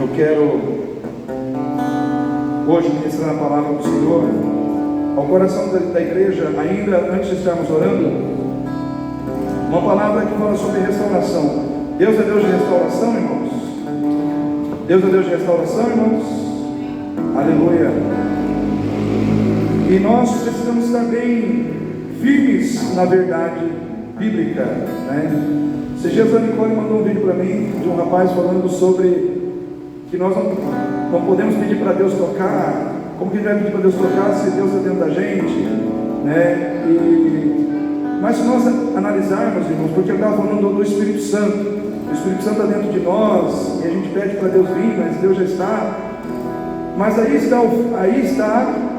Eu quero hoje ministrar a palavra do Senhor ao coração da igreja, ainda antes de estarmos orando, uma palavra que fala sobre restauração. Deus é Deus de restauração, irmãos? Deus é Deus de restauração, irmãos? Aleluia! E nós precisamos estar bem firmes na verdade bíblica, né? Esses dias a Nicole mandou um vídeo para mim de um rapaz falando sobre que nós não podemos pedir para Deus tocar. Como que a gente vai pedir para Deus tocar se Deus está dentro da gente, né? Mas se nós analisarmos, irmãos, porque eu estava falando do Espírito Santo, o Espírito Santo está dentro de nós e a gente pede para Deus vir, mas Deus já está. Mas aí está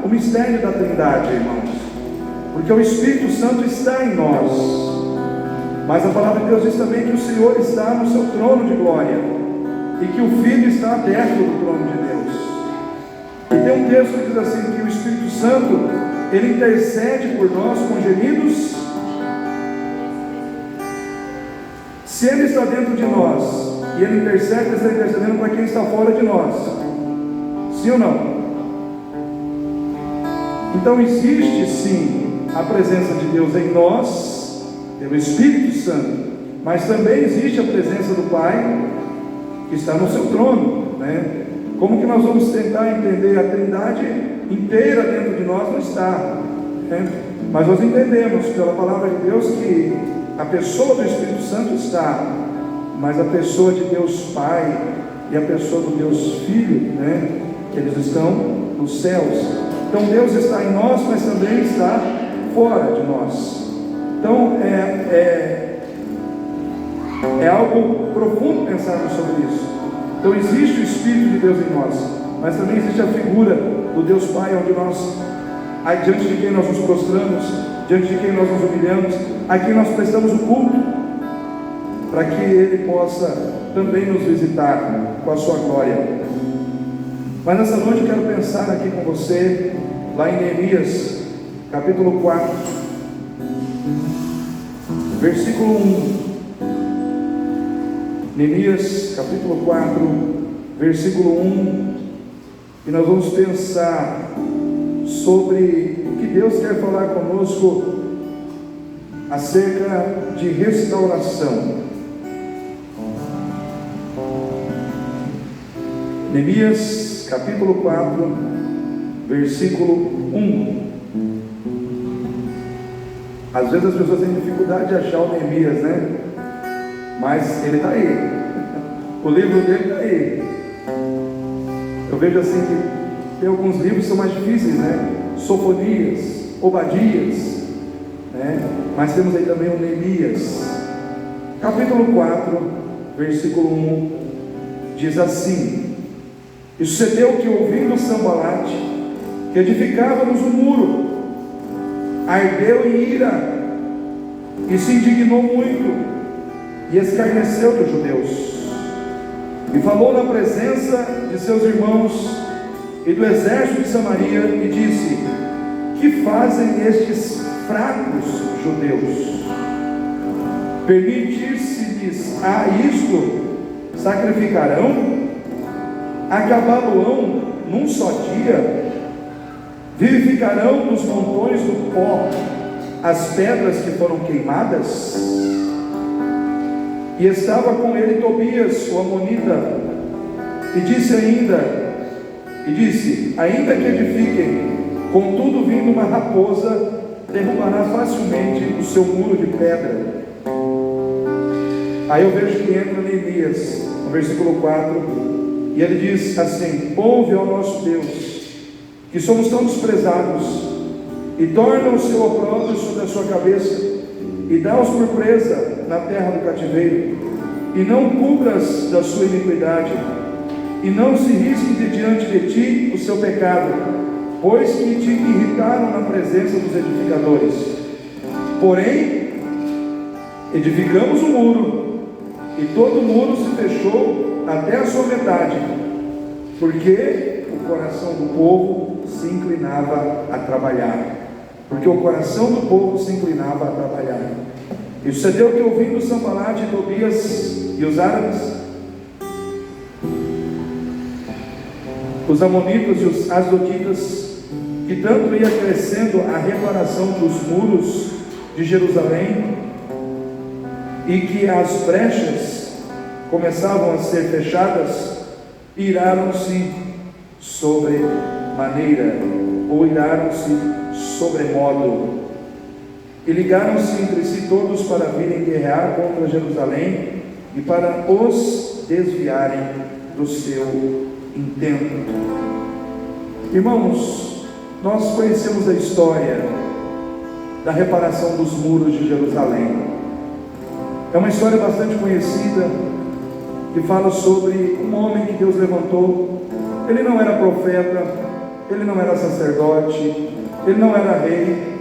o mistério da Trindade, irmãos, porque o Espírito Santo está em nós. Mas a palavra de Deus diz também que o Senhor está no seu trono de glória e que o Filho está dentro do trono de Deus. E tem um texto que diz assim, que o Espírito Santo, ele intercede por nós com gemidos. Se ele está dentro de nós e ele intercede, ele está intercedendo para quem está fora de nós. Sim ou não? Então existe sim a presença de Deus em nós, pelo Espírito Santo, mas também existe a presença do Pai que está no seu trono, né? Como que nós vamos tentar entender a Trindade inteira dentro de nós? Não está, né? Mas nós entendemos pela palavra de Deus que a pessoa do Espírito Santo está, mas a pessoa de Deus Pai e a pessoa do Deus Filho, né? Eles estão nos céus. Então Deus está em nós, mas também está fora de nós. Então é algo profundo pensarmos sobre isso. Então existe o Espírito de Deus em nós, mas também existe a figura do Deus Pai, onde nós, diante de quem nós nos prostramos, diante de quem nós nos humilhamos, a quem nós prestamos o culto, para que Ele possa também nos visitar com a sua glória. Mas nessa noite eu quero pensar aqui com você, lá em Neemias, capítulo 4, versículo 1. Neemias, capítulo 4, versículo 1. E nós vamos pensar sobre o que Deus quer falar conosco acerca de restauração. Neemias, capítulo 4, versículo 1. Às vezes as pessoas têm dificuldade de achar o Neemias, né? Mas ele está aí. O livro dele está aí. Eu vejo assim que tem alguns livros que são mais difíceis, né? Sofonias, Obadias, né? Mas temos aí também o Neemias. Capítulo 4, versículo 1, diz assim: E sucedeu que, ouvindo Sambalate, que edificava-nos um muro, ardeu em ira e se indignou muito e escarneceu dos judeus, e falou na presença de seus irmãos e do exército de Samaria, e disse: Que fazem estes fracos judeus? Permitir-se-lhes a isto? Sacrificarão? Acabá-lo-ão num só dia? Vivificarão dos montões do pó as pedras que foram queimadas? E estava com ele Tobias, o amonita, e disse: ainda que edifiquem, contudo vindo uma raposa, derrubará facilmente o seu muro de pedra. Aí eu vejo que entra Neemias, no versículo 4, e ele diz assim: Ouve ao nosso Deus, que somos tão desprezados, e torna o seu opróbrio sobre a sua cabeça, e dá-os por presa na terra do cativeiro, e não cubras da sua iniquidade, e não se risque de diante de ti o seu pecado, pois que te irritaram na presença dos edificadores. Porém, edificamos o muro, e todo o muro se fechou até a sua metade, porque o coração do povo se inclinava a trabalhar. Porque o coração do povo se inclinava a trabalhar. E sucedeu que, ouvindo Sambalate e Tobias e os árabes, os amonitas e os asdoditas, que tanto ia crescendo a reparação dos muros de Jerusalém, e que as brechas começavam a ser fechadas, iraram-se sobremaneira, ou iraram-se sobremodo, e ligaram-se entre si todos para virem guerrear contra Jerusalém e para os desviarem do seu intento. Irmãos, nós conhecemos a história da reparação dos muros de Jerusalém. É uma história bastante conhecida, que fala sobre um homem que Deus levantou. Ele não era profeta, ele não era sacerdote, ele não era rei.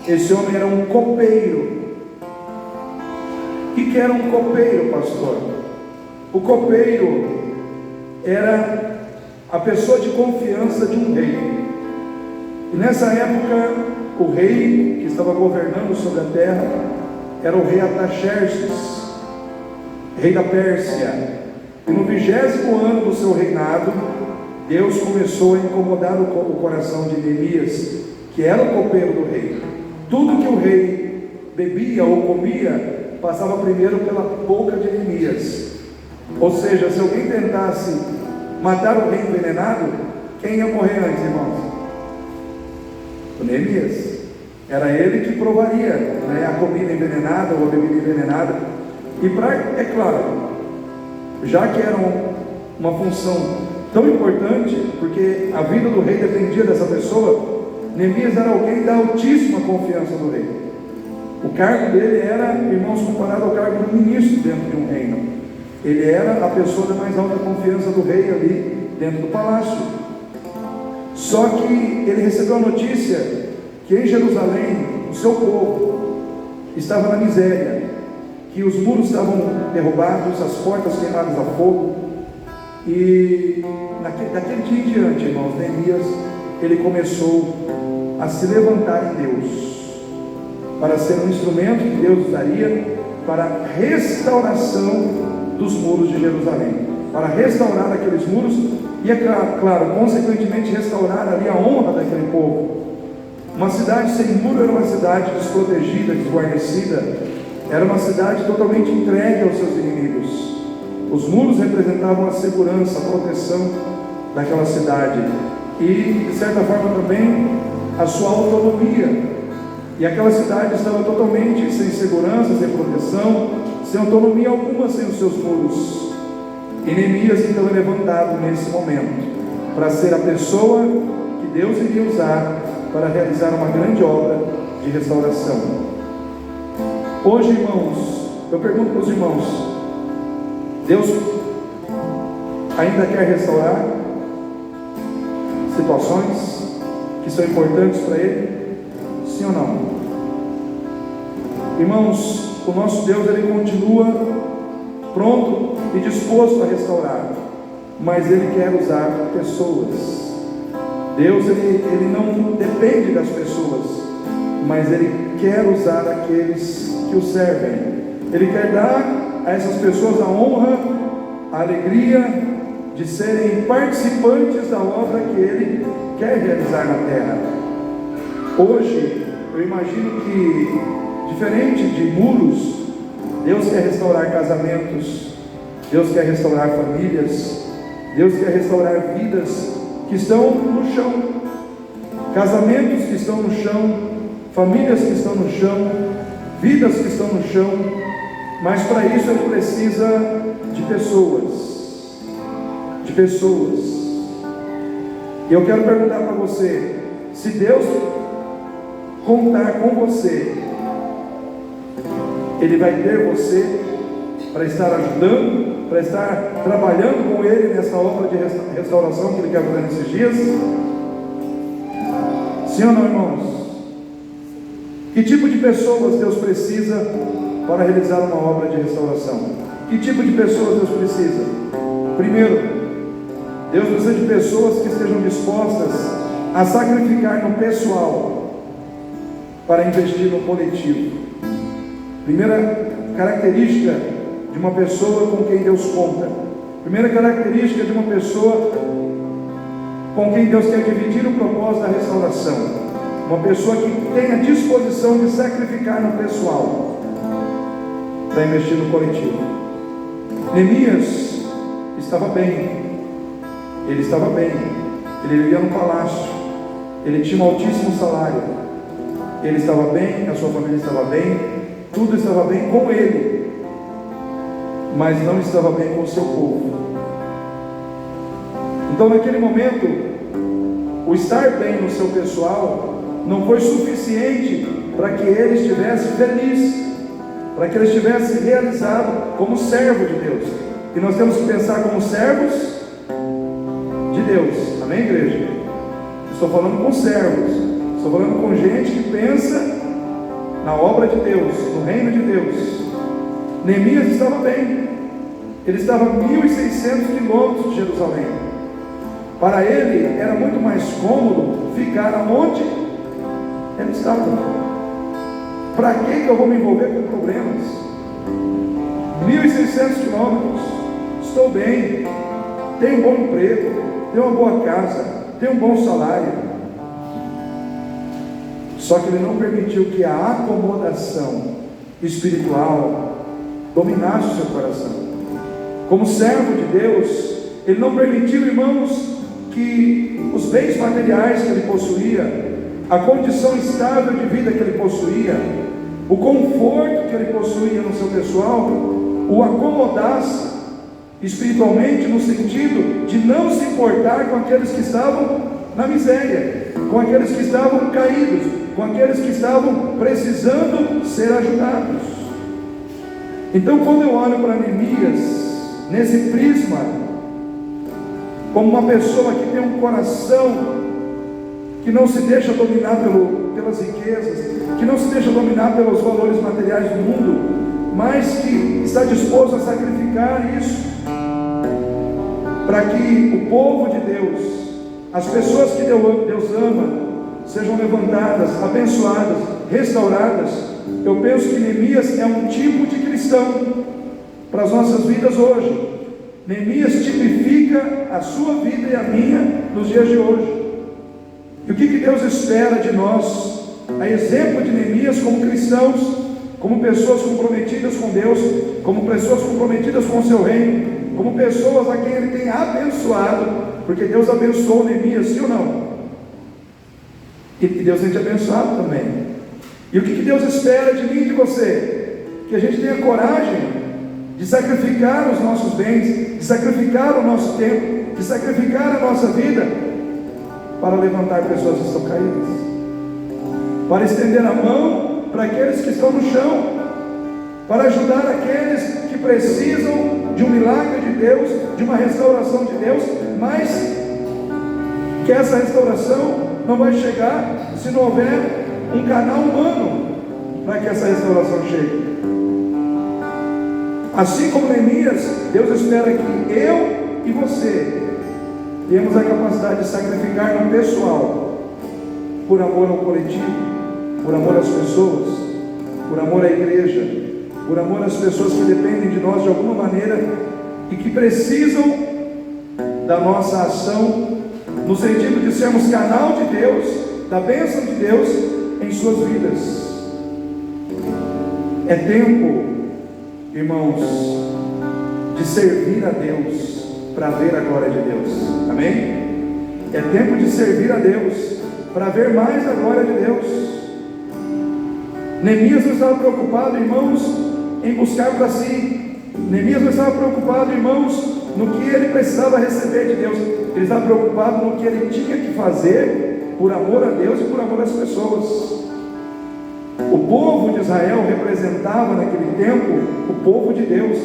Esse homem era um copeiro. O que era um copeiro, pastor? O copeiro era a pessoa de confiança de um rei. E nessa época, o rei que estava governando sobre a terra era o rei Artaxerxes, rei da Pérsia. E no 20º ano do seu reinado, Deus começou a incomodar o coração de Neemias, que era o copeiro do rei. Tudo que o rei bebia ou comia passava primeiro pela boca de Neemias. Ou seja, se alguém tentasse matar o rei envenenado, quem ia morrer antes, irmãos? O Neemias. Era ele que provaria, né, a comida envenenada ou a bebida envenenada. E é claro, já que era uma função tão importante, porque a vida do rei dependia dessa pessoa, Neemias era alguém da altíssima confiança do rei. O cargo dele era, irmãos, comparado ao cargo do ministro dentro de um reino. Ele era a pessoa da mais alta confiança do rei ali dentro do palácio. Só que ele recebeu a notícia que em Jerusalém o seu povo estava na miséria, que os muros estavam derrubados, as portas queimadas a fogo. E daquele dia em diante, irmãos, Neemias, ele começou a se levantar em Deus, para ser um instrumento que Deus usaria para a restauração dos muros de Jerusalém, para restaurar aqueles muros e, é claro, consequentemente restaurar ali a honra daquele povo. Uma cidade sem muro era uma cidade desprotegida, desguarnecida, era uma cidade totalmente entregue aos seus inimigos. Os muros representavam a segurança, a proteção daquela cidade e, de certa forma, também a sua autonomia. E aquela cidade estava totalmente sem segurança, sem proteção, sem autonomia alguma, sem os seus muros. E Neemias então é levantado nesse momento para ser a pessoa que Deus iria usar para realizar uma grande obra de restauração. Hoje, irmãos, eu pergunto para os irmãos: Deus ainda quer restaurar situações que são importantes para Ele? Sim ou não? Irmãos, o nosso Deus, Ele continua pronto e disposto a restaurar, mas Ele quer usar pessoas. Deus, ele não depende das pessoas, mas Ele quer usar aqueles que o servem. Ele quer dar a essas pessoas a honra, a alegria de serem participantes da obra que Ele quer realizar na terra. Hoje, eu imagino que, diferente de muros, Deus quer restaurar casamentos, Deus quer restaurar famílias, Deus quer restaurar vidas que estão no chão, casamentos que estão no chão, famílias que estão no chão, vidas que estão no chão, mas para isso Ele precisa de pessoas, E eu quero perguntar para você: se Deus contar com você, Ele vai ter você para estar ajudando, para estar trabalhando com Ele nessa obra de restauração que Ele quer fazer nesses dias? Sim ou não, irmãos? Que tipo de pessoas Deus precisa para realizar uma obra de restauração? Que tipo de pessoas Deus precisa? Primeiro, Deus precisa de pessoas que estejam dispostas a sacrificar no pessoal para investir no coletivo. Primeira característica de uma pessoa com quem Deus conta. Primeira característica de uma pessoa com quem Deus quer dividir o propósito da restauração. Uma pessoa que tem a disposição de sacrificar no pessoal para investir no coletivo. Neemias estava bem. Ele estava bem. Ele vivia no palácio. Ele tinha um altíssimo salário. Ele estava bem, a sua família estava bem, tudo estava bem com ele, mas não estava bem com o seu povo. Então, naquele momento, o estar bem no seu pessoal não foi suficiente para que ele estivesse feliz, para que ele estivesse realizado como servo de Deus. E nós temos que pensar como servos de Deus. Amém, igreja? Estou falando com servos. Estou falando com gente que pensa na obra de Deus, no reino de Deus. Neemias estava bem. Ele estava a 1.600 quilômetros de Jerusalém. Para ele era muito mais cômodo ficar onde ele estava. Para que eu vou me envolver com problemas? 1.600 quilômetros. Estou bem. Tenho um bom emprego. Tenho uma boa casa. Tenho um bom salário. Só que ele não permitiu que a acomodação espiritual dominasse o seu coração. Como servo de Deus, ele não permitiu, irmãos, que os bens materiais que ele possuía, a condição estável de vida que ele possuía, o conforto que ele possuía no seu pessoal, o acomodasse espiritualmente, no sentido de não se importar com aqueles que estavam na miséria, com aqueles que estavam caídos, com aqueles que estavam precisando ser ajudados. Então, quando eu olho para Neemias nesse prisma, como uma pessoa que tem um coração que não se deixa dominar pelas riquezas, que não se deixa dominar pelos valores materiais do mundo, mas que está disposto a sacrificar isso para que o povo de Deus, as pessoas que Deus ama, sejam levantadas, abençoadas, restauradas. Eu penso que Neemias é um tipo de cristão para as nossas vidas hoje. Neemias tipifica a sua vida e a minha nos dias de hoje. E o que Deus espera de nós, a exemplo de Neemias, como cristãos, como pessoas comprometidas com Deus, como pessoas comprometidas com o seu reino, como pessoas a quem Ele tem abençoado, porque Deus abençoou Neemias, sim ou não? E Deus tem te abençoado também. E o que Deus espera de mim e de você? Que a gente tenha coragem de sacrificar os nossos bens, de sacrificar o nosso tempo, de sacrificar a nossa vida, para levantar pessoas que estão caídas, para estender a mão para aqueles que estão no chão, para ajudar aqueles que precisam de um milagre de Deus, de uma restauração de Deus, mas que essa restauração não vai chegar se não houver um canal humano para que essa restauração chegue. Assim como Neemias, Deus espera que eu e você tenhamos a capacidade de sacrificar no pessoal, por amor ao coletivo, por amor às pessoas, por amor à igreja, por amor às pessoas que dependem de nós de alguma maneira e que precisam da nossa ação, no sentido de sermos canal de Deus, da bênção de Deus em suas vidas. É tempo, irmãos, de servir a Deus para ver a glória de Deus. Amém? É tempo de servir a Deus para ver mais a glória de Deus. Neemias não estava preocupado, irmãos, em buscar para si. Neemias não estava preocupado, irmãos, no que ele precisava receber de Deus. Ele estava preocupado no que ele tinha que fazer por amor a Deus e por amor às pessoas. O povo de Israel representava naquele tempo o povo de Deus,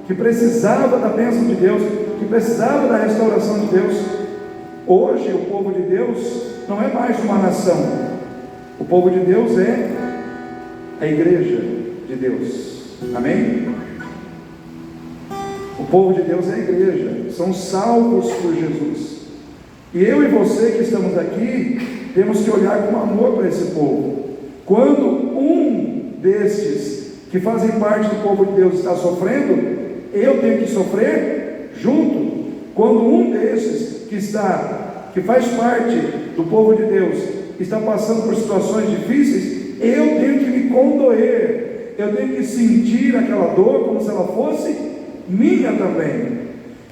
que precisava da bênção de Deus, que precisava da restauração de Deus. Hoje o povo de Deus não é mais uma nação. O povo de Deus é a igreja de Deus. Amém? O povo de Deus é a igreja, são salvos por Jesus. E eu e você que estamos aqui, temos que olhar com amor para esse povo. Quando um destes que fazem parte do povo de Deus está sofrendo, eu tenho que sofrer junto. Quando um desses que que faz parte do povo de Deus, está passando por situações difíceis, eu tenho que me condoer, eu tenho que sentir aquela dor como se ela fosse minha também.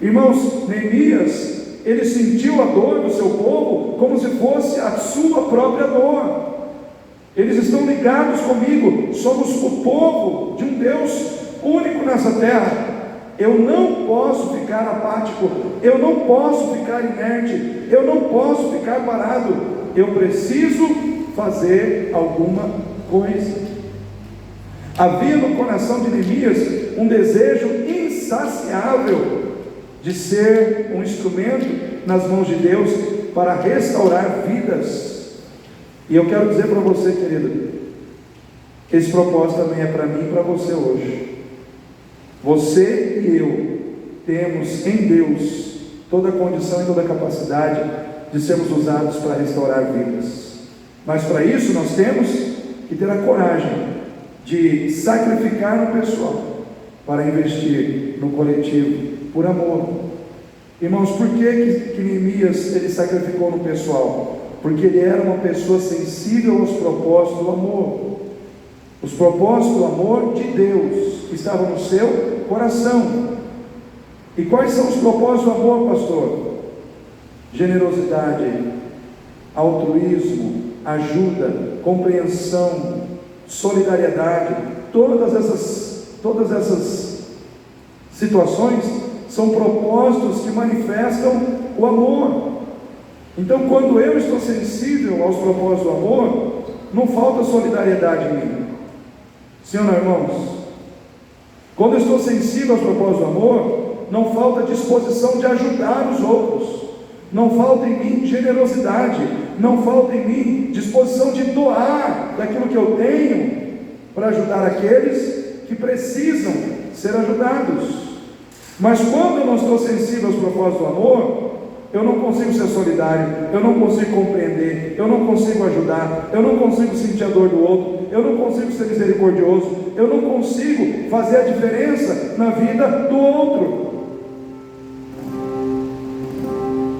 Irmãos, Neemias, ele sentiu a dor do seu povo como se fosse a sua própria dor. Eles estão ligados comigo, somos o povo de um Deus único nessa terra. Eu não posso ficar apático, eu não posso ficar inerte, eu não posso ficar parado, eu preciso fazer alguma coisa. Havia no coração de Neemias um desejo insaciável de ser um instrumento nas mãos de Deus para restaurar vidas. E eu quero dizer para você, querido, esse propósito também é para mim e para você hoje. Você e eu temos em Deus toda a condição e toda a capacidade de sermos usados para restaurar vidas. Mas para isso nós temos que ter a coragem de sacrificar no pessoal para investir no coletivo, por amor. Irmãos, por que Neemias ele sacrificou no pessoal? Porque ele era uma pessoa sensível aos propósitos do amor. Os propósitos do amor de Deus que estavam no seu coração. E quais são os propósitos do amor, pastor? Generosidade, altruísmo, ajuda, compreensão, solidariedade. Todas essas situações são propósitos que manifestam o amor. Então, quando eu estou sensível aos propósitos do amor, não falta solidariedade em mim. Sim ou não, irmãos? Quando eu estou sensível aos propósitos do amor, não falta disposição de ajudar os outros, não falta em mim generosidade, não falta em mim disposição de doar daquilo que eu tenho para ajudar aqueles que precisam ser ajudados. Mas quando eu não estou sensível aos propósitos do amor, eu não consigo ser solidário, eu não consigo compreender, eu não consigo ajudar, eu não consigo sentir a dor do outro, eu não consigo ser misericordioso, eu não consigo fazer a diferença na vida do outro.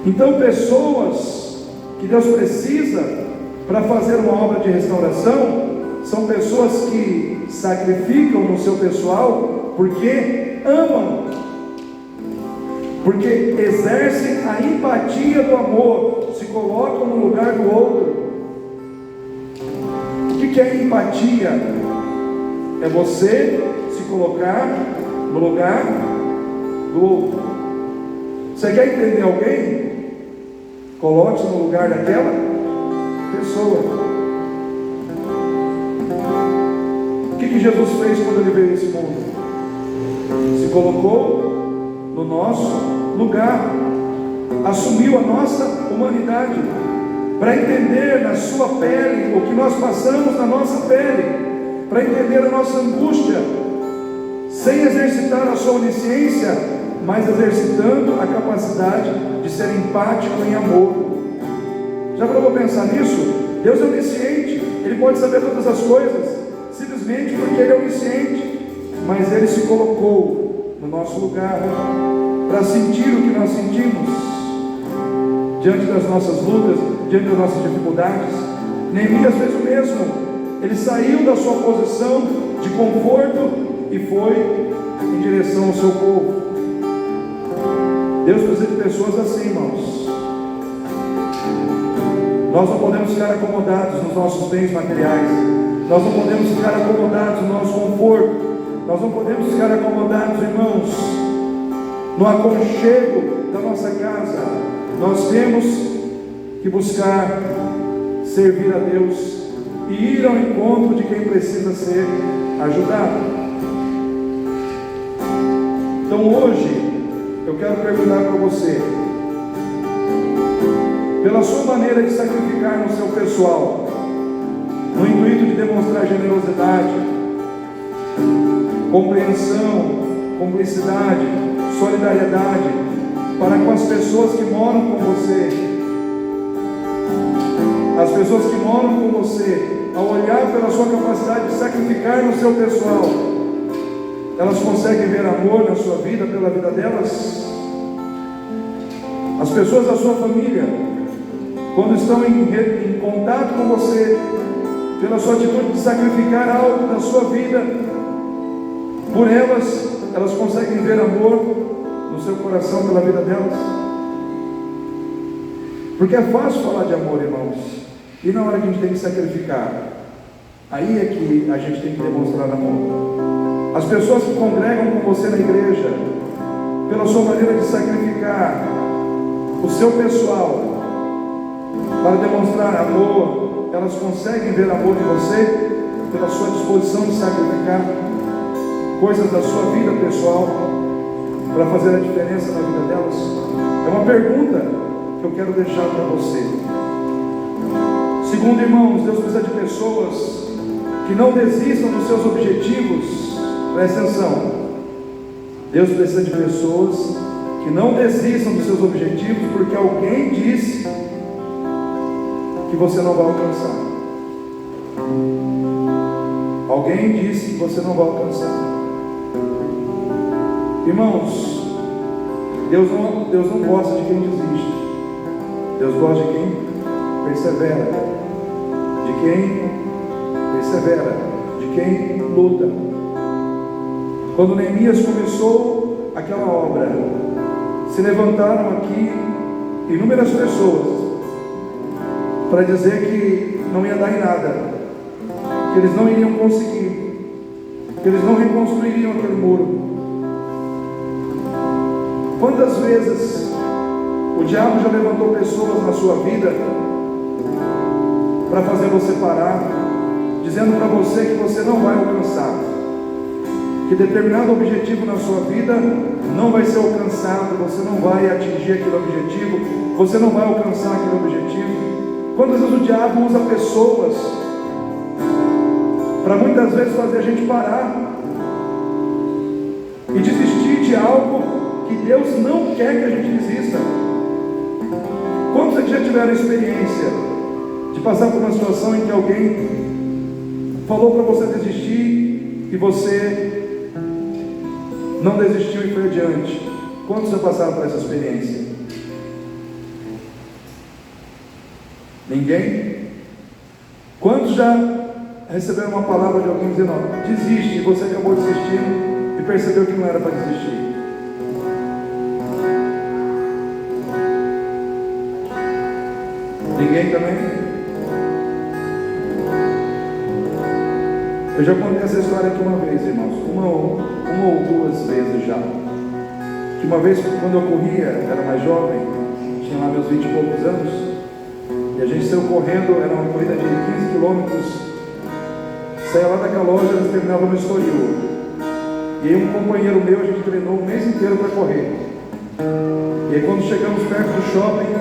Então, pessoas que Deus precisa para fazer uma obra de restauração são pessoas que sacrificam no seu pessoal porque amam, porque exercem a empatia do amor, se colocam no lugar do outro. O que é empatia? É você se colocar no lugar do outro. Você quer entender alguém? Coloque-se no lugar daquela pessoa. O que Jesus fez quando ele veio a esse mundo? Se colocou no nosso lugar, assumiu a nossa humanidade, para entender na sua pele o que nós passamos na nossa pele, para entender a nossa angústia, sem exercitar a sua onisciência, mas exercitando a capacidade de ser empático em amor. Já parou para pensar nisso? Deus é onisciente, Ele pode saber todas as coisas, simplesmente porque Ele é onisciente, mas Ele se colocou no nosso lugar, para sentir o que nós sentimos, diante das nossas lutas, diante das nossas dificuldades. Neemias fez o mesmo, ele saiu da sua posição de conforto e foi em direção ao seu povo. Deus precisa de pessoas assim, irmãos. Nós não podemos ficar acomodados nos nossos bens materiais, nós não podemos ficar acomodados no nosso conforto, nós não podemos ficar acomodados, irmãos, no aconchego da nossa casa. Nós temos que buscar servir a Deus e ir ao encontro de quem precisa ser ajudado. Então hoje eu quero perguntar para você, pela sua maneira de sacrificar no seu pessoal, no intuito de demonstrar generosidade, compreensão, cumplicidade, solidariedade para com as pessoas que moram com você, as pessoas que moram com você, ao olhar pela sua capacidade de sacrificar no seu pessoal, elas conseguem ver amor na sua vida, pela vida delas? As pessoas da sua família, quando estão em contato com você, pela sua atitude de sacrificar algo na sua vida, por elas conseguem ver amor no seu coração pela vida delas? Porque é fácil falar de amor, irmãos, e na hora que a gente tem que sacrificar, aí é que a gente tem que demonstrar amor. As pessoas que congregam com você na igreja, pela sua maneira de sacrificar o seu pessoal para demonstrar amor, elas conseguem ver amor em você pela sua disposição de sacrificar coisas da sua vida pessoal para fazer a diferença na vida delas? É uma pergunta que eu quero deixar para você. Segundo, irmãos, Deus precisa de pessoas que não desistam dos seus objetivos. Presta atenção. Deus precisa de pessoas que não desistam dos seus objetivos porque alguém disse que você não vai alcançar. Alguém disse que você não vai alcançar. Irmãos, Deus não gosta de quem desiste. Deus gosta de quem persevera, de quem luta. Quando Neemias começou aquela obra, se levantaram aqui inúmeras pessoas para dizer que não ia dar em nada, que eles não iriam conseguir, que eles não reconstruiriam aquele muro. Quantas vezes o diabo já levantou pessoas na sua vida para fazer você parar, dizendo para você que você não vai alcançar, que determinado objetivo na sua vida não vai ser alcançado, você não vai atingir aquele objetivo, você não vai alcançar aquele objetivo. Quantas vezes o diabo usa pessoas para muitas vezes fazer a gente parar e desistir de algo que Deus não quer que a gente desista? Quantos aqui já tiveram a experiência de passar por uma situação em que alguém falou para você desistir e você não desistiu e foi adiante? Quantos já passaram por essa experiência? Ninguém? Quantos já receberam uma palavra de alguém dizendo: não, desiste, e você acabou desistindo e percebeu que não era para desistir? Ninguém também? Eu já contei essa história aqui uma vez, irmãos, uma ou duas vezes já. Que uma vez, quando eu corria, era mais jovem, tinha lá meus 20 e poucos anos, e a gente saiu correndo, era uma corrida de 15 quilômetros, saía lá daquela loja, eles terminavam no Estoril. E aí um companheiro meu, a gente treinou um mês inteiro para correr. E aí quando chegamos perto do shopping,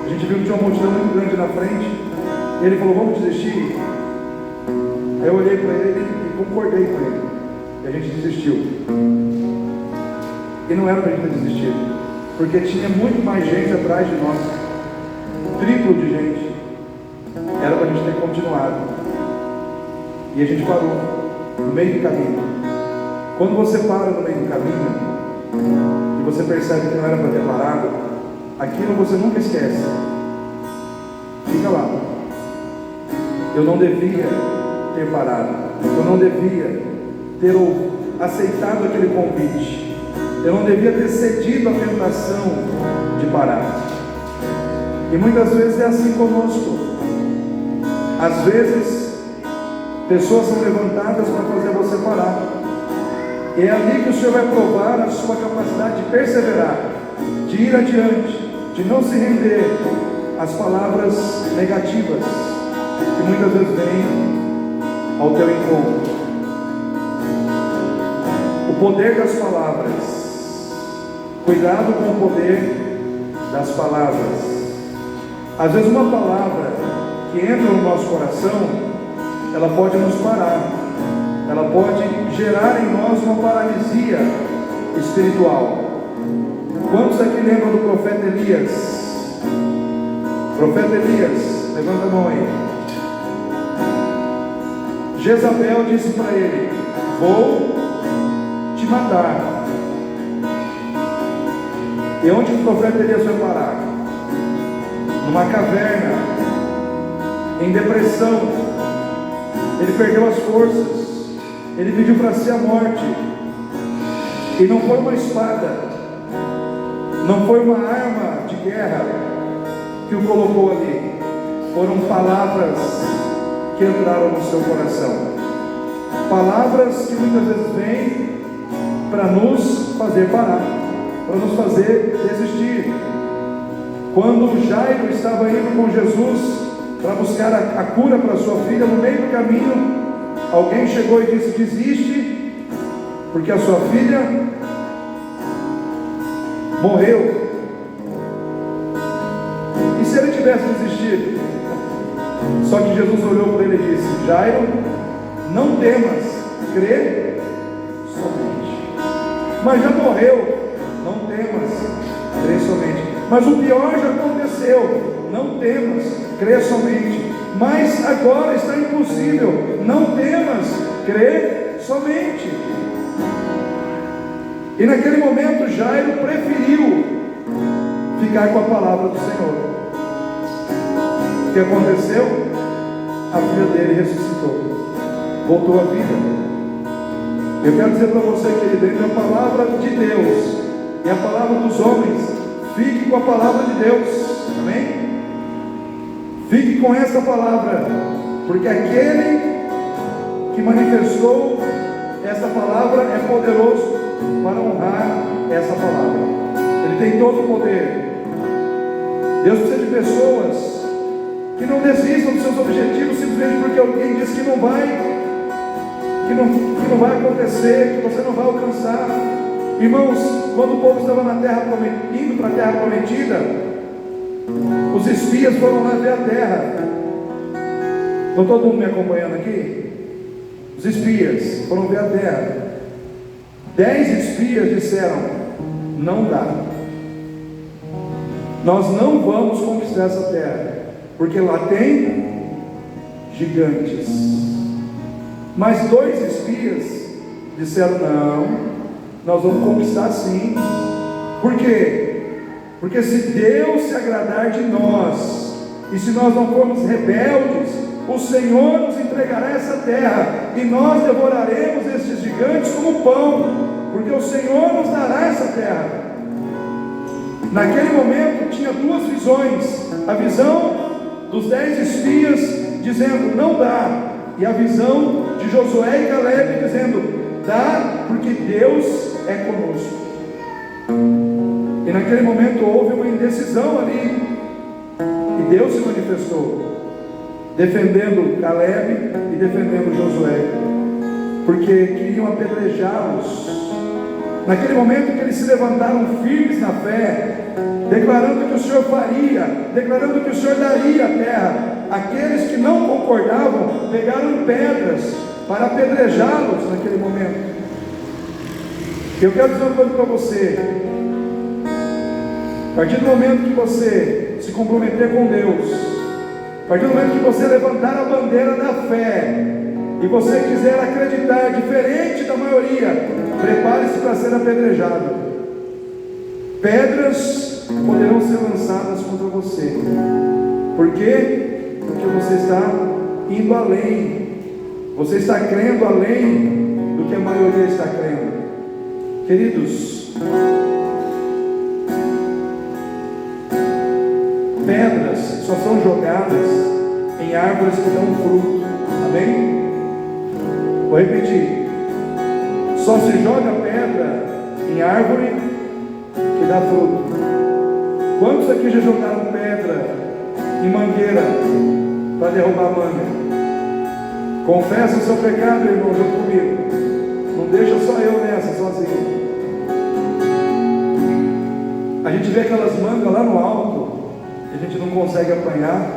a gente viu que tinha uma multidão muito grande na frente, e ele falou: vamos desistir? Aí eu olhei para ele e concordei com ele, e a gente desistiu. E não era para a gente ter desistido, porque tinha muito mais gente atrás de nós, triplo de gente. Era para a gente ter continuado, e a gente parou no meio do caminho. Quando você para no meio do caminho e você percebe que não era para ter parado, aquilo você nunca esquece. Fica lá. Eu não devia ter parado, eu não devia ter aceitado aquele convite, eu não devia ter cedido à tentação de parar. E muitas vezes é assim conosco. Às vezes pessoas são levantadas para fazer você parar, e é ali que o Senhor vai provar a sua capacidade de perseverar, de ir adiante, de não se render às palavras negativas que muitas vezes vêm ao teu encontro. O poder das palavras. Cuidado com o poder das palavras. Às vezes uma palavra que entra no nosso coração, ela pode nos parar, ela pode gerar em nós uma paralisia espiritual. Quantos aqui lembram do profeta Elias? Profeta Elias, levanta a mão aí. Jezabel disse para ele: vou te matar. E onde o profeta Elias foi parar? numa caverna, em depressão. Ele perdeu as forças, ele pediu para si a morte, e não foi uma espada, não foi uma arma de guerra que o colocou ali, foram palavras que entraram no seu coração, palavras que muitas vezes vêm para nos fazer parar, para nos fazer desistir. Quando Jairo estava indo com Jesus para buscar a cura para sua filha, no meio do caminho, alguém chegou e disse: desiste, porque a sua filha morreu. E se ele tivesse desistido? Só que Jesus olhou para ele e disse: Jairo, não temas, crê somente. Mas já morreu, não temas, crê somente. Mas o pior já aconteceu, não temas, crê somente. Mas agora está impossível, não temas, crê somente. E naquele momento Jairo preferiu ficar com a palavra do Senhor. O que aconteceu? A filha dele ressuscitou, voltou à vida. Eu quero dizer para você, querido, entre a palavra de Deus e a palavra dos homens, fique com a palavra de Deus, amém? Fique com essa palavra, porque aquele que manifestou essa palavra é poderoso para honrar essa palavra. Ele tem todo o poder. Deus precisa de pessoas que não desistam dos seus objetivos simplesmente porque alguém diz que não vai, que não vai acontecer, que você não vai alcançar. Irmãos, quando o povo estava na terra indo para a terra prometida, os espias foram lá ver a terra. Estão todo mundo me acompanhando aqui? Os espias foram ver a terra. 10 espias disseram: não dá, nós não vamos conquistar essa terra, porque lá tem gigantes. Mas 2 espias disseram: não, nós vamos conquistar sim. Por quê? Porque se Deus se agradar de nós, e se nós não formos rebeldes, o Senhor nos entregará essa terra, e nós devoraremos estes gigantes como pão, porque o Senhor nos dará essa terra. Naquele momento tinha 2 visões: a visão dos 10 espias dizendo não dá, e a visão de Josué e Caleb dizendo dá, porque Deus é conosco. E naquele momento houve uma indecisão ali, e Deus se manifestou, defendendo Caleb e defendendo Josué, porque queriam apedrejá-los. Naquele momento que eles se levantaram firmes na fé, declarando que o Senhor faria, declarando que o Senhor daria a terra, aqueles que não concordavam pegaram pedras para apedrejá-los naquele momento. Eu quero dizer uma coisa para você: a partir do momento que você se comprometer com Deus, a partir do momento que você levantar a bandeira da fé, e você quiser acreditar diferente da maioria, prepare-se para ser apedrejado. Pedras poderão ser lançadas contra você. Por quê? Porque você está indo além, você está crendo além do que a maioria está crendo. Queridos, pedras só são jogadas em árvores que dão fruto, amém? Vou repetir: só se joga pedra em árvore que dá fruto. Quantos aqui já jogaram pedra em mangueira para derrubar manga? Confessa o seu pecado, irmão, junto comigo. Não deixa só eu nessa, sozinho. A gente vê aquelas mangas lá no alto, a gente não consegue apanhar.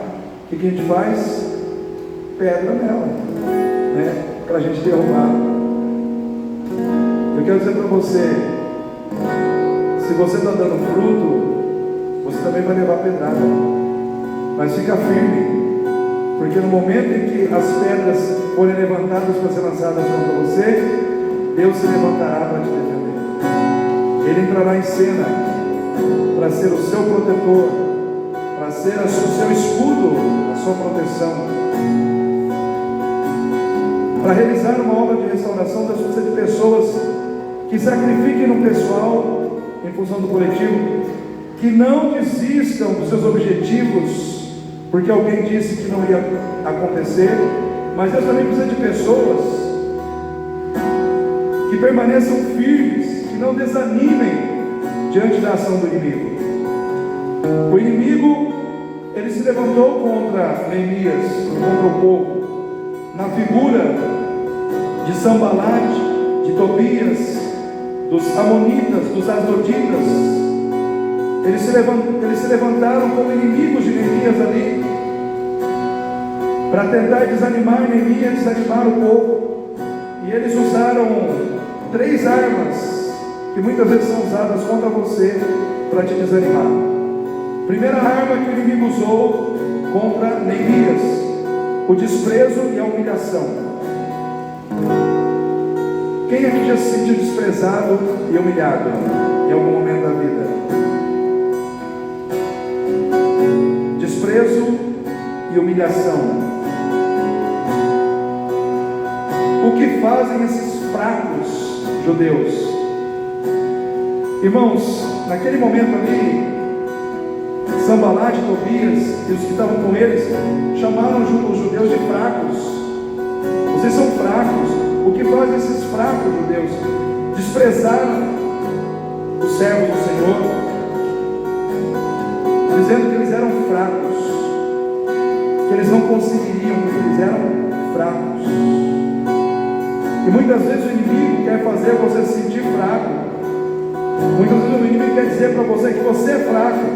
O que a gente faz? Pedra nela, né? Para a gente derrubar. Eu quero dizer para você: se você está dando fruto, você também vai levar pedrada. Mas fica firme, porque no momento em que as pedras forem levantadas para ser lançadas contra você, Deus se levantará para te defender. Ele entrará em cena para ser o seu protetor, para ser o seu escudo, a sua proteção. Para realizar uma obra de restauração, Deus precisa de pessoas que sacrifiquem no pessoal em função do coletivo, que não desistam dos seus objetivos porque alguém disse que não ia acontecer. Mas Deus também precisa de pessoas que permaneçam firmes, que não desanimem diante da ação do inimigo. O inimigo, ele se levantou contra Neemias, contra o povo, na figura de Sanbalate, de Tobias, dos Amonitas, dos Asdoditas. Eles se levantaram como inimigos de Neemias ali, para tentar desanimar Neemias, desanimar o povo. E eles usaram 3 armas, que muitas vezes são usadas contra você, para te desanimar. Primeira arma que o inimigo usou contra Neemias: o desprezo e a humilhação. Quem aqui já se sentiu desprezado e humilhado em algum momento da vida? Desprezo e humilhação. O que fazem esses fracos judeus? Irmãos, naquele momento ali, Sanbalate, Tobias e os que estavam com eles chamaram os judeus de fracos. Vocês são fracos. O que fazem esses fracos judeus? Desprezaram os servos do Senhor, dizendo que eles eram fracos, que eles não conseguiriam, porque eles eram fracos. E muitas vezes o inimigo quer fazer você se sentir fraco. Muitas vezes o inimigo quer dizer para você que você é fraco,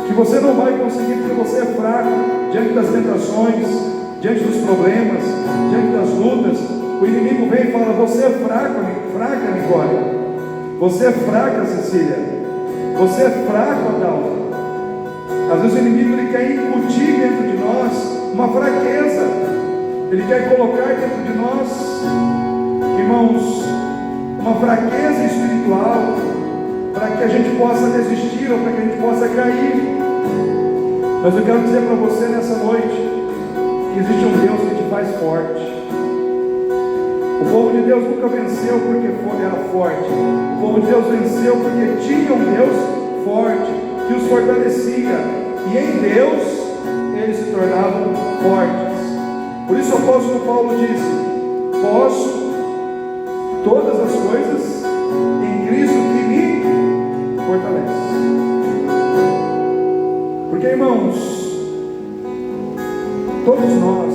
que você não vai conseguir porque você é fraco diante das tentações, diante dos problemas, diante das lutas. O inimigo vem e fala: você é fraca, Nicole. Você é fraca, Cecília. Você é fraco, Adalva. Às vezes o inimigo ele quer incutir dentro de nós uma fraqueza. Ele quer colocar dentro de nós, irmãos, uma fraqueza espiritual, para que a gente possa desistir ou para que a gente possa cair. Mas eu quero dizer para você nessa noite que existe um Deus que te faz forte. O povo de Deus nunca venceu porque era forte. O povo de Deus venceu porque tinha um Deus forte que os fortalecia, e em Deus eles se tornavam fortes. Por isso o apóstolo Paulo disse: posso todas as coisas em Cristo que me fortalece. Porque, irmãos, todos nós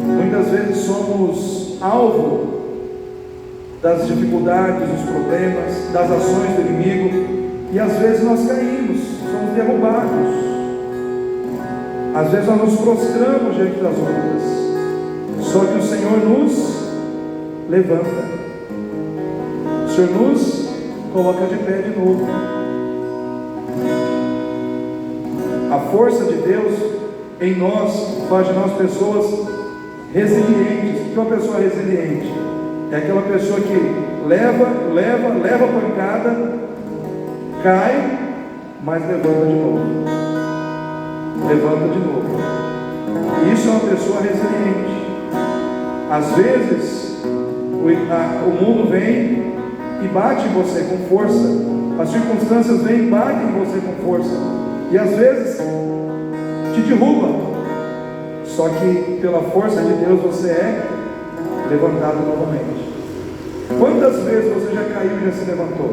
muitas vezes somos alvo das dificuldades, dos problemas, das ações do inimigo, e às vezes nós caímos, somos derrubados. Às vezes nós nos prostramos diante das lutas, só que o Senhor nos levanta, o Senhor nos coloca de pé de novo. A força de Deus em nós faz de nós pessoas resilientes. O que é uma pessoa resiliente? É aquela pessoa que leva pancada, cai, mas levanta de novo. Levanta de novo. E isso é uma pessoa resiliente. Às vezes o mundo vem e bate em você com força. As circunstâncias vêm e batem em você com força, e às vezes te derrubam. Só que pela força de Deus você é levantado novamente. Quantas vezes você já caiu e já se levantou?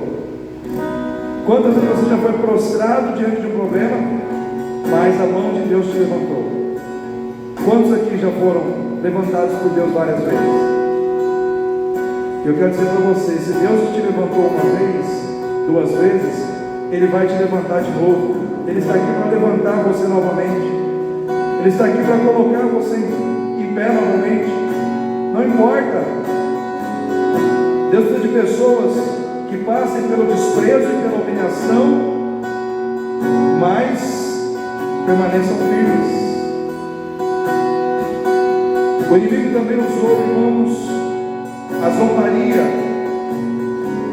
Quantas vezes você já foi prostrado diante de um problema, mas a mão de Deus te levantou? Quantos aqui já foram levantados por Deus várias vezes? Eu quero dizer para você: se Deus te levantou uma vez, 2 vezes, Ele vai te levantar de novo. Ele está aqui para levantar você novamente. Ele está aqui para colocar você em pé novamente. Não importa. Deus precisa de pessoas que passem pelo desprezo e pela humilhação, mas permaneçam firmes. O inimigo também usou, irmãos, a zombaria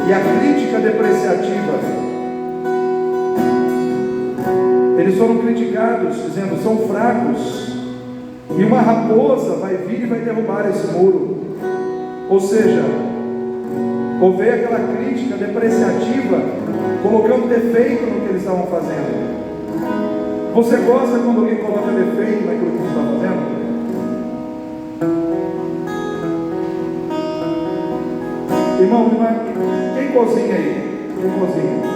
e a crítica depreciativa. Eles foram criticados, dizendo: são fracos, e uma raposa vai vir e vai derrubar esse muro. Ou seja, houve aquela crítica depreciativa, colocando defeito no que eles estavam fazendo. Você gosta quando alguém coloca defeito naquilo que você está fazendo? Irmão, quem cozinha aí? Quem cozinha?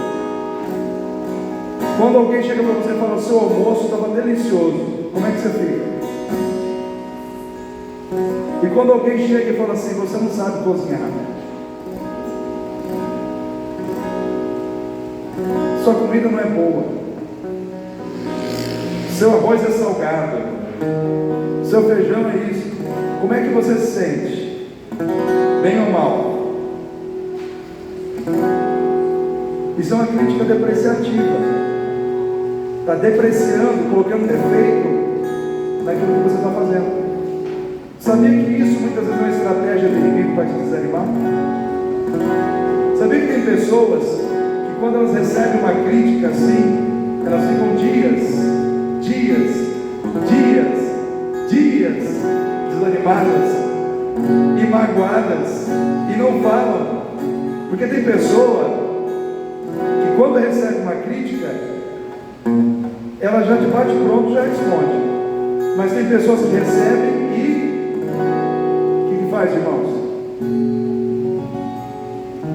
Quando alguém chega para você e fala: seu almoço estava delicioso, como é que você fica? E quando alguém chega e fala assim: você não sabe cozinhar, sua comida não é boa, seu arroz é salgado, seu feijão é isso, como é que você se sente? Bem ou mal? Isso é uma crítica depreciativa. Está depreciando, colocando defeito naquilo que você está fazendo. Sabia que isso muitas vezes é uma estratégia do inimigo para te desanimar? Sabia que tem pessoas que quando elas recebem uma crítica assim, elas ficam dias desanimadas e magoadas e não falam? Porque tem pessoa que quando recebe uma crítica, ela já de bate pronto já responde. Mas tem pessoas que recebem e o que faz, irmãos?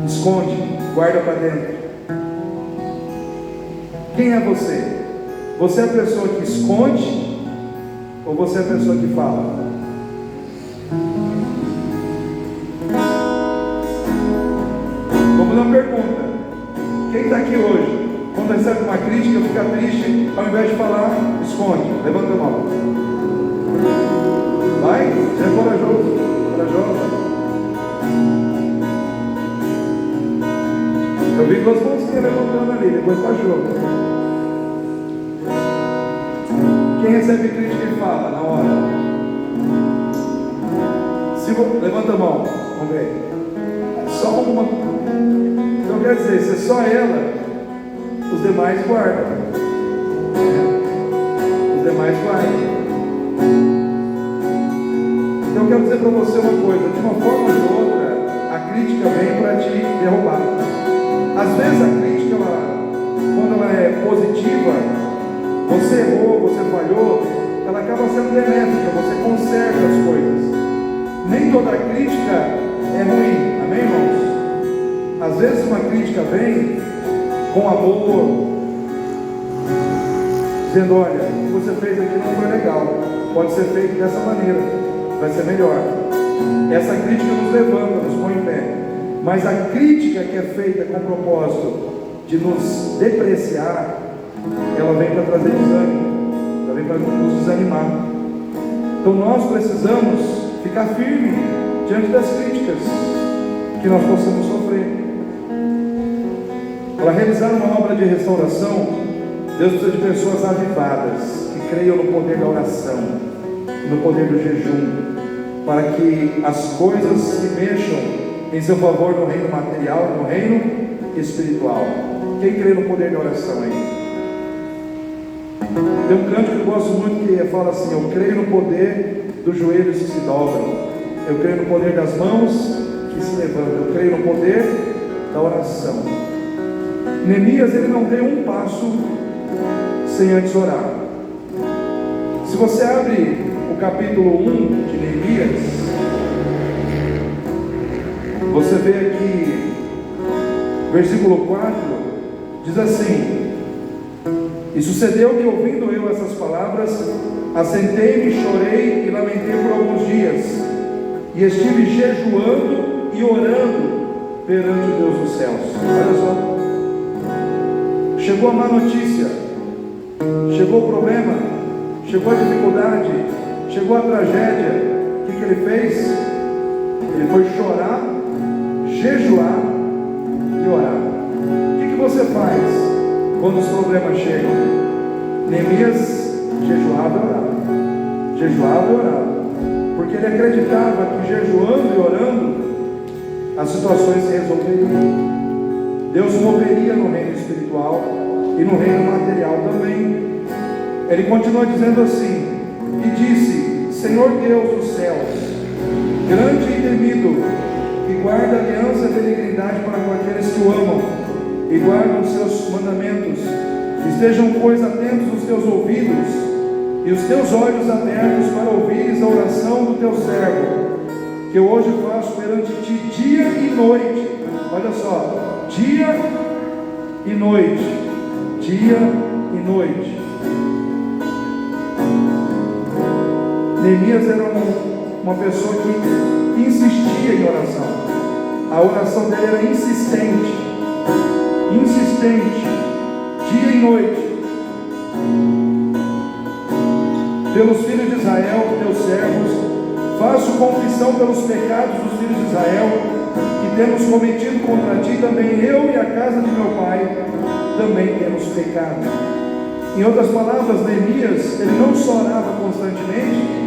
Esconde, guarda para dentro. Quem é você? Você é a pessoa que esconde ou você é a pessoa que fala? Vamos dar uma pergunta. Quem está aqui hoje, quando recebe uma crítica, fica triste, ao invés de falar, esconde? Levanta a mão. Vai, seja corajoso, corajosa. Eu vi duas mãozinhas levantando ali, depois baixou. Quem recebe crítica e fala na hora? Levanta a mão, vamos ver. Só uma. Então quer dizer, se é só ela, os demais guardam. Os demais guardam. Então eu quero dizer para você uma coisa: de uma forma ou de outra, a crítica vem para te derrubar. Às vezes a crítica, quando ela é positiva, você errou, você falhou, ela acaba sendo benéfica, você conserta as coisas. Nem toda crítica é ruim, amém, irmãos? Às vezes uma crítica vem com amor, dizendo: olha, o que você fez aqui não foi legal, pode ser feito dessa maneira, vai ser melhor. Essa crítica nos levanta, nos põe em pé. Mas a crítica que é feita com o propósito de nos depreciar, ela vem para trazer desânimo, ela vem para nos desanimar. Então nós precisamos ficar firme diante das críticas que nós possamos sofrer. Para realizar uma obra de restauração, Deus precisa de pessoas avivadas, que creiam no poder da oração, no poder do jejum, para que as coisas se mexam em seu favor no reino material e no reino espiritual. Quem crê no poder da oração aí? Tem um cântico que eu gosto muito que fala assim: eu creio no poder dos joelhos que se dobram, eu creio no poder das mãos que se levantam, eu creio no poder da oração. Neemias, ele não deu um passo sem antes orar. Se você abre o capítulo 1 de Neemias, você vê aqui, versículo 4, diz assim: e sucedeu que, ouvindo eu essas palavras, assentei-me, chorei e lamentei por alguns dias, e estive jejuando e orando perante o Deus dos céus. Olha só, chegou a má notícia, chegou o problema, chegou a dificuldade, chegou a tragédia. O que ele fez? Ele foi chorar, jejuar e orar. O que você faz quando os problemas chegam? Neemias jejuava e orava. Jejuava e orava. Porque ele acreditava que jejuando e orando, as situações se resolveriam. Deus moveria no reino espiritual e no reino material também. ele continua dizendo assim: e disse: Senhor Deus dos céus, grande e temido, que guarda aliança e benignidade para com aqueles que o amam e guardam os seus mandamentos, estejam, pois, atentos os teus ouvidos e os teus olhos abertos para ouvires a oração do teu servo, que eu hoje faço perante ti dia e noite. Olha só, dia e noite, dia e noite. Neemias era uma pessoa que insistia em oração. A oração dele era insistente, dia e noite. Pelos filhos de Israel, teus servos, faço confissão pelos pecados dos filhos de Israel, que temos cometido contra ti, também eu e a casa de meu pai, também temos pecado. Em outras palavras, Neemias, ele não só orava constantemente,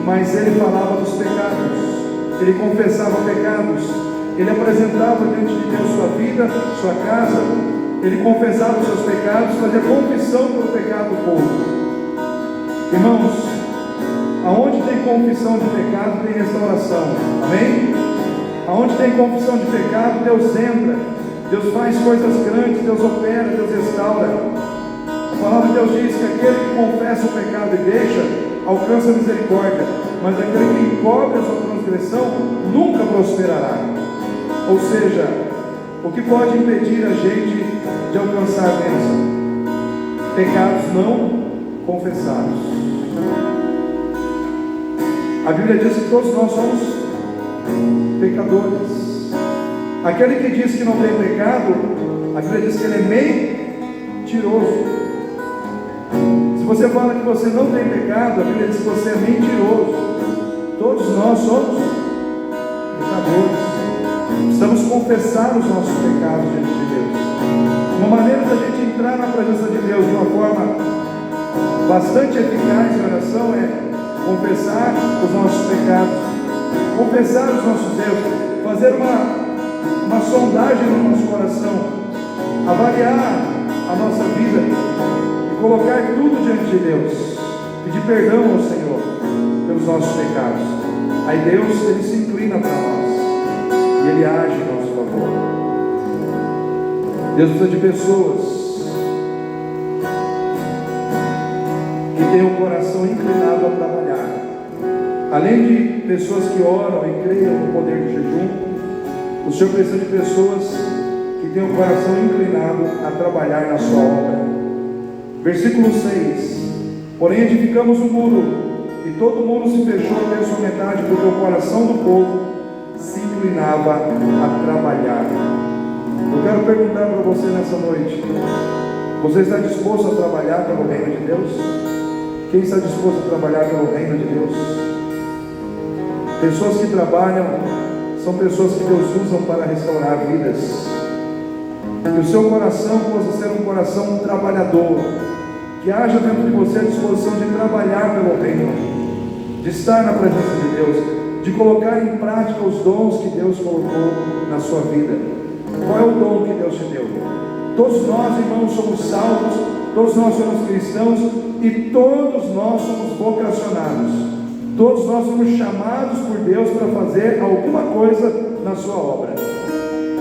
mas ele falava dos pecados, ele confessava pecados, ele apresentava diante de Deus sua vida, sua casa, ele confessava os seus pecados, fazia confissão pelo pecado do povo. Irmãos, aonde tem confissão de pecado, tem restauração, amém? Aonde tem confissão de pecado, Deus entra, Deus faz coisas grandes, Deus opera, Deus restaura. A palavra de Deus diz que aquele que confessa o pecado e deixa, alcança a misericórdia, mas aquele que encobre a sua transgressão, nunca prosperará. Ou seja, o que pode impedir a gente de alcançar a bênção? Pecados não confessados. A Bíblia diz que todos nós somos pecadores. Aquele que diz que não tem pecado, a Bíblia diz que ele é mentiroso. Se você fala que você não tem pecado, a Bíblia diz que você é mentiroso. Todos nós somos pecadores. Precisamos confessar os nossos pecados diante de Deus. Uma maneira da gente entrar na presença de Deus de uma forma bastante eficaz em oração é confessar os nossos pecados, confessar os nossos erros, fazer uma sondagem no nosso coração, avaliar a nossa vida e colocar tudo diante de Deus, pedir perdão ao Senhor pelos nossos pecados. Aí Deus, ele se inclina para nós e ele age em nosso favor. Deus precisa de pessoas que tenham o coração inclinado a trabalhar. Além de pessoas que oram e creiam no poder do jejum, o Senhor precisa de pessoas que tenham o coração inclinado a trabalhar na sua obra. Versículo 6: porém edificamos o muro, e todo mundo se fechou até a sua metade, porque o coração do povo se inclinava a trabalhar. Eu quero perguntar para você nessa noite: você está disposto a trabalhar pelo reino de Deus? Quem está disposto a trabalhar pelo reino de Deus? Pessoas que trabalham são pessoas que Deus usa para restaurar vidas. Que o seu coração possa ser um coração trabalhador, que haja dentro de você a disposição de trabalhar pelo reino, de estar na presença de Deus, de colocar em prática os dons que Deus colocou na sua vida. Qual é o dom que Deus te deu? Todos nós, irmãos, somos salvos, todos nós somos cristãos e todos nós somos vocacionados. Todos nós somos chamados por Deus para fazer alguma coisa na sua obra.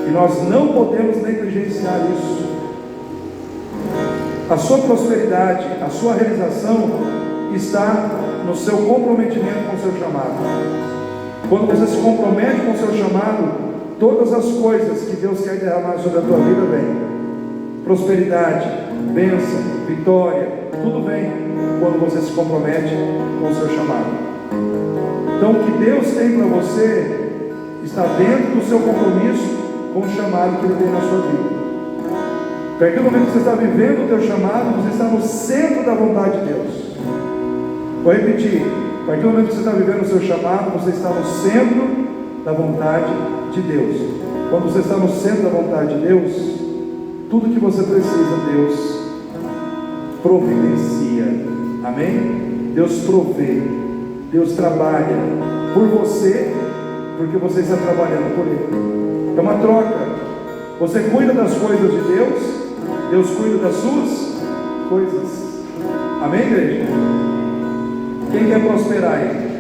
E nós não podemos negligenciar isso. A sua prosperidade, a sua realização está no seu comprometimento com o seu chamado. Quando você se compromete com o seu chamado, todas as coisas que Deus quer derramar sobre a tua vida vem. Prosperidade, bênção, vitória, tudo vem quando você se compromete com o seu chamado. Então, o que Deus tem para você está dentro do seu compromisso com o chamado que Ele tem na sua vida. A partir do momento que você está vivendo o teu chamado, você está no centro da vontade de Deus. Vou repetir: a partir do momento que você está vivendo o seu chamado, você está no centro da vontade de Deus. Quando você está no centro da vontade de Deus, tudo que você precisa, Deus providencia. Amém? Deus provê, Deus trabalha por você, porque você está trabalhando por Ele. É uma troca. Você cuida das coisas de Deus, Deus cuida das suas coisas. Amém, igreja? Quem quer prosperar aí?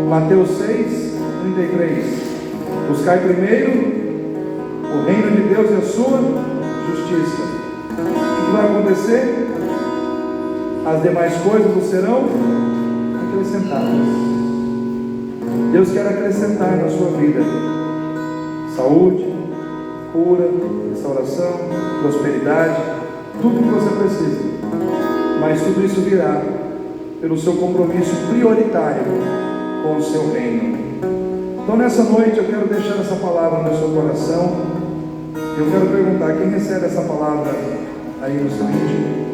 Mateus 6:33. Buscai primeiro o reino de Deus e a sua justiça. O que vai acontecer? As demais coisas vos serão acrescentadas. Deus quer acrescentar na sua vida saúde, cura, restauração, prosperidade, tudo que você precisa. Mas tudo isso virá pelo seu compromisso prioritário com o seu reino. Então nessa noite eu quero deixar essa palavra no seu coração. Eu quero perguntar, quem recebe essa palavra aí no seu íntimo?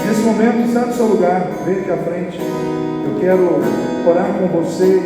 Nesse momento, sai do seu lugar, vem aqui à frente. Eu quero orar com você.